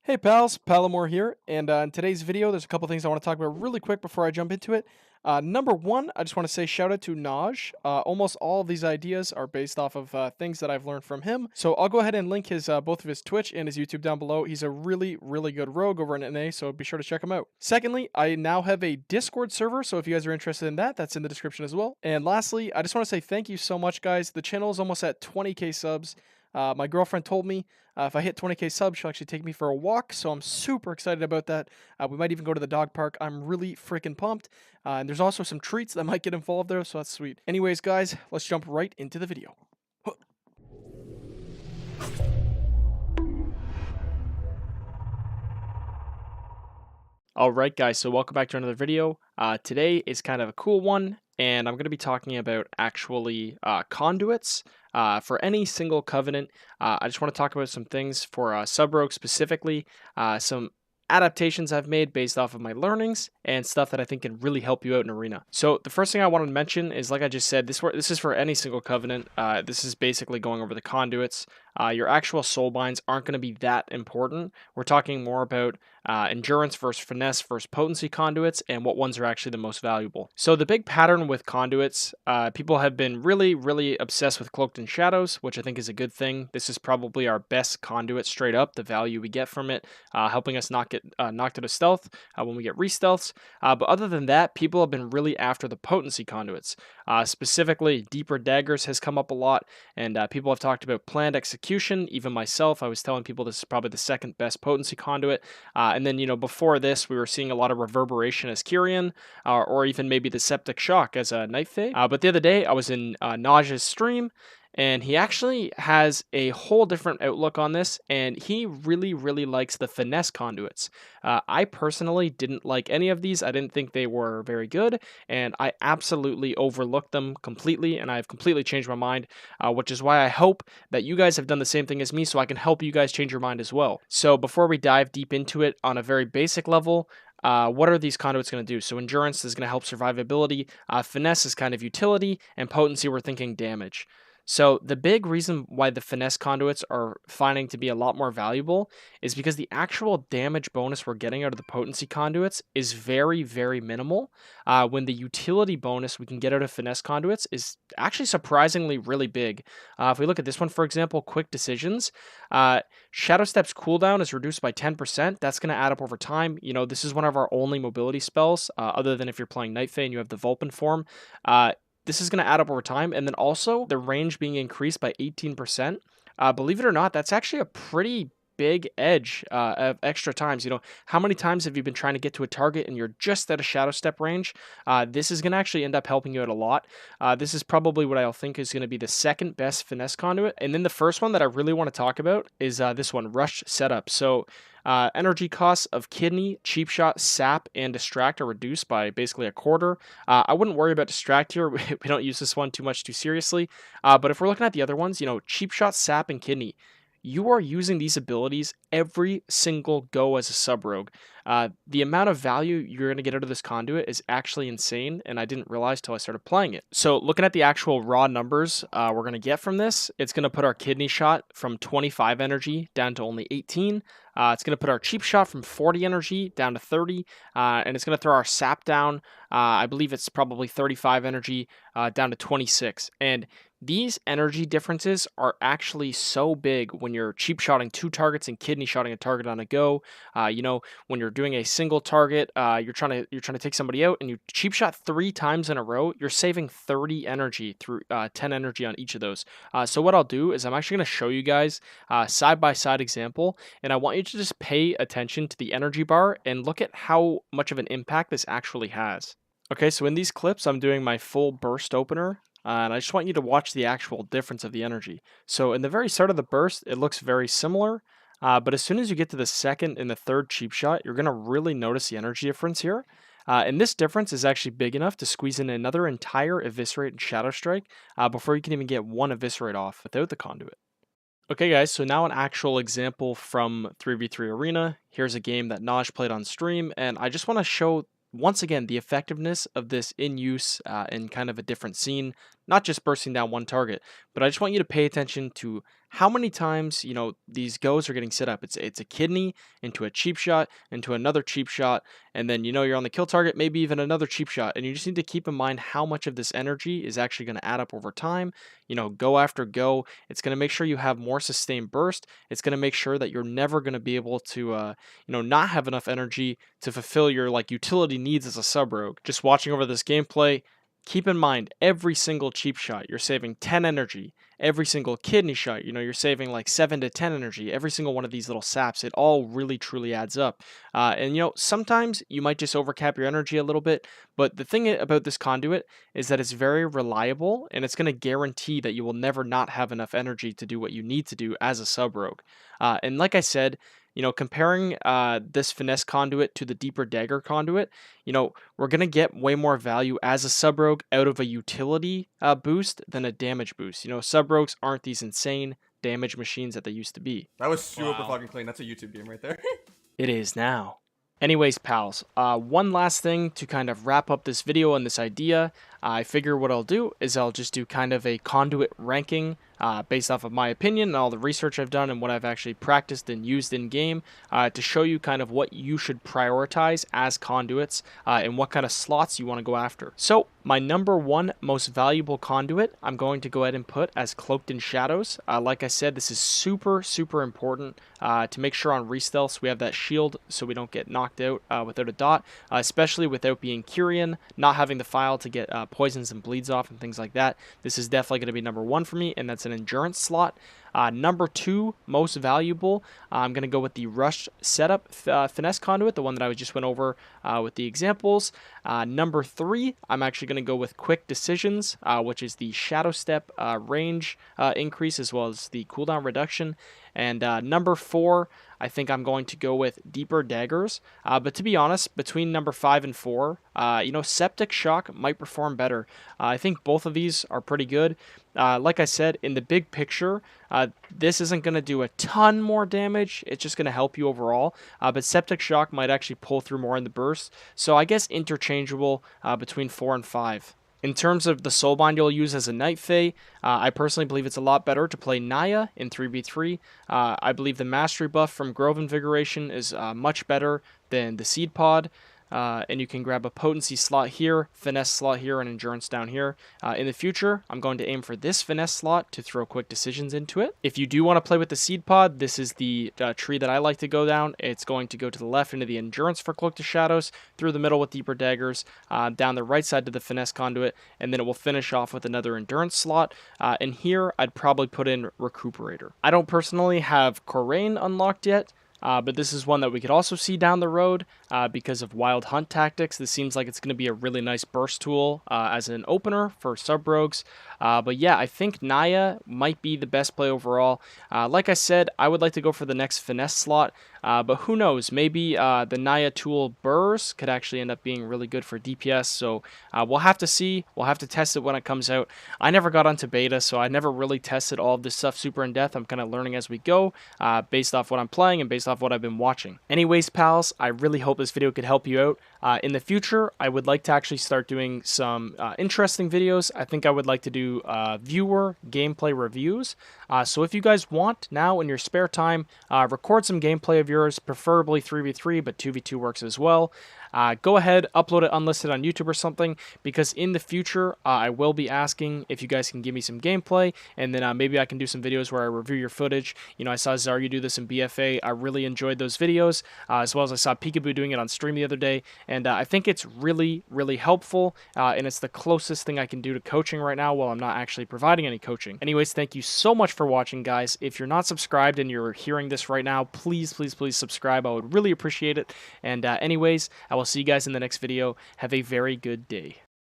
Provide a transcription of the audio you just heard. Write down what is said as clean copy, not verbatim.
Hey pals, Palomore here, and in today's video, there's a couple things I want to talk about really quick before I jump into it. Number one, I just want to say shout out to Nahj. Almost all of these ideas are based off of things that I've learned from him. So I'll go ahead and link his both of his Twitch and his YouTube down below. He's a really, really good rogue over in NA, so be sure to check him out. Secondly, I now have a Discord server, so if you guys are interested in that, that's in the description as well. And lastly, I just want to say thank you so much, guys. The channel is almost at 20k subs. My girlfriend told me if I hit 20k subs, she'll actually take me for a walk, so I'm super excited about that. We might even go to the dog park. I'm really freaking pumped. And there's also some treats that might get involved there, so that's sweet. Anyways, guys, let's jump right into the video. Alright guys, so welcome back to another video. Today is kind of a cool one, and I'm going to be talking about actually conduits for any single covenant. I just want to talk about some things for Sub-Rogue specifically, some adaptations I've made based off of my learnings, and stuff that I think can really help you out in Arena. So the first thing I wanted to mention is, like I just said, this is for any single covenant. This is basically going over the conduits. Your actual soul binds aren't going to be that important. We're talking more about endurance versus finesse versus potency conduits and what ones are actually the most valuable. So the big pattern with conduits, people have been really obsessed with cloaked in shadows, which I think is a good thing. This is probably our best conduit straight up, the value we get from it, helping us not get knocked out of stealth when we get re-stealths. But other than that, people have been really after the potency conduits. Specifically, deeper daggers has come up a lot, and people have talked about planned execution. Even myself, I was telling people this is probably the second best potency conduit. And then, before this, we were seeing a lot of reverberation as Kyrian, or even maybe the septic shock as a Night Fae. But the other day, I was in Naj's stream, and he actually has a whole different outlook on this, and he really likes the finesse conduits. I personally didn't like any of these. I didn't think they were very good, and I absolutely overlooked them completely, and I've completely changed my mind, which is why I hope that you guys have done the same thing as me, so I can help you guys change your mind as well. So before we dive deep into it on a very basic level, what are these conduits going to do? So endurance is going to help survivability, finesse is kind of utility, and potency we're thinking damage. So the big reason why the finesse conduits are finding to be a lot more valuable is because the actual damage bonus we're getting out of the potency conduits is very minimal, when the utility bonus we can get out of finesse conduits is actually surprisingly really big. If we look at this one, for example, quick decisions, Shadow Step's cooldown is reduced by 10%. That's going to add up over time. This is one of our only mobility spells, other than if you're playing Night Fae and you have the Vulpin form. This is going to add up over time, and then also the range being increased by 18%. Believe it or not, that's actually a pretty big edge of extra times. How many times have you been trying to get to a target and you're just at a Shadow Step range? This is going to actually end up helping you out a lot. This is probably what I'll think is going to be the second best finesse conduit. And then the first one that I really want to talk about is this one, Rush Setup. So energy costs of Kidney, Cheap Shot, Sap, and Distract are reduced by basically a quarter. I wouldn't worry about Distract here. We don't use this one too seriously. But if we're looking at the other ones, Cheap Shot, Sap, and Kidney, you are using these abilities every single go as a sub-rogue. The amount of value you're going to get out of this conduit is actually insane, and I didn't realize till I started playing it. So looking at the actual raw numbers we're going to get from this, it's going to put our Kidney Shot from 25 energy down to only 18. It's going to put our Cheap Shot from 40 energy down to 30, and it's going to throw our Sap down. I believe it's probably 35 energy down to 26. And these energy differences are actually so big when you're cheap shotting 2 targets and kidney shotting a target on a go. When you're doing a single target, you're trying to take somebody out, and you cheap shot 3 times in a row, you're saving 30 energy through 10 energy on each of those. So what I'll do is I'm actually going to show you guys side by side example, and I want you to just pay attention to the energy bar and look at how much of an impact this actually has. Okay, so in these clips, I'm doing my full burst opener, and I just want you to watch the actual difference of the energy. So in the very start of the burst, it looks very similar, but as soon as you get to the second and the third cheap shot, you're going to really notice the energy difference here. And this difference is actually big enough to squeeze in another entire Eviscerate and Shadow Strike before you can even get one Eviscerate off without the conduit. Okay guys, so now an actual example from 3v3 Arena. Here's a game that Nahj played on stream, and I just want to show once again the effectiveness of this in use in kind of a different scene. not just bursting down one target, but I just want you to pay attention to how many times, these goes are getting set up. It's a kidney into a cheap shot, into another cheap shot, and then you're on the kill target, maybe even another cheap shot. And you just need to keep in mind how much of this energy is actually going to add up over time. Go after go. It's going to make sure you have more sustained burst. It's going to make sure that you're never going to be able to not have enough energy to fulfill your like utility needs as a sub rogue. Just watching over this gameplay, keep in mind every single cheap shot you're saving 10 energy. Every single kidney shot, you're saving like 7 to 10 energy. Every single one of these little saps, it all really truly adds up. And sometimes you might just overcap your energy a little bit, but the thing about this conduit is that it's very reliable, and it's going to guarantee that you will never not have enough energy to do what you need to do as a sub rogue. And like I said, comparing this finesse conduit to the deeper dagger conduit, we're going to get way more value as a sub rogue out of a utility boost than a damage boost. Sub rogues aren't these insane damage machines that they used to be. That was super fucking clean. That's a YouTube game right there. It is now. Anyways, pals, one last thing to kind of wrap up this video and this idea. I figure what I'll do is I'll just do kind of a conduit ranking based off of my opinion and all the research I've done and what I've actually practiced and used in game to show you kind of what you should prioritize as conduits and what kind of slots you want to go after. So my number one most valuable conduit, I'm going to go ahead and put as Cloaked in Shadows. Like I said, this is super, super important to make sure on re-stealths we have that shield so we don't get knocked out without a dot, especially without being Kyrian, not having the file to get poisons and bleeds off and things like that. This is definitely going to be number one for me, and that's an endurance slot. Number two most valuable, I'm going to go with the rush setup finesse conduit, the one that I just went over with the examples. Number three, I'm actually going to go with quick decisions, which is the shadow step range increase as well as the cooldown reduction. And number four, I think I'm going to go with deeper daggers. But to be honest, between number 5 and 4, septic shock might perform better. I think both of these are pretty good. Like I said, in the big picture, this isn't going to do a ton more damage. It's just going to help you overall. But septic shock might actually pull through more in the burst. So I guess interchangeable between 4 and 5. In terms of the soulbind you'll use as a Night Fae, I personally believe it's a lot better to play Naya in 3v3. I believe the Mastery buff from Grove Invigoration is much better than the Seed Pod. And you can grab a potency slot here, finesse slot here, and endurance down here. In the future, I'm going to aim for this finesse slot to throw quick decisions into it. If you do want to play with the seed pod, this is the tree that I like to go down. It's going to go to the left into the endurance for Cloak to Shadows, through the middle with deeper daggers, down the right side to the finesse conduit, and then it will finish off with another endurance slot. And here, I'd probably put in recuperator. I don't personally have Korain unlocked yet. But this is one that we could also see down the road because of wild hunt tactics. This seems like it's going to be a really nice burst tool as an opener for sub rogues. But yeah, I think Naya might be the best play overall. Like I said, I would like to go for the next finesse slot. But who knows? Maybe the Naya tool Burrs could actually end up being really good for DPS. So we'll have to see. We'll have to test it when it comes out. I never got onto beta, so I never really tested all of this stuff super in depth. I'm kind of learning as we go based off what I'm playing and based off what I've been watching. Anyways, pals, I really hope this video could help you out. In the future, I would like to actually start doing some interesting videos. I think I would like to do viewer gameplay reviews. So if you guys want, now in your spare time, record some gameplay of yours, preferably 3v3, but 2v2 works as well. Go ahead, upload it unlisted on YouTube or something, because in the future, I will be asking if you guys can give me some gameplay, and then maybe I can do some videos where I review your footage. I saw Zaryu do this in BFA. I really enjoyed those videos, as well as I saw Peekaboo doing it on stream the other day, and I think it's really, really helpful, and it's the closest thing I can do to coaching right now while I'm not actually providing any coaching. Anyways, thank you so much for watching, guys. If you're not subscribed and you're hearing this right now, please, please, please subscribe. I would really appreciate it, and anyways, I will see you guys in the next video. Have a very good day.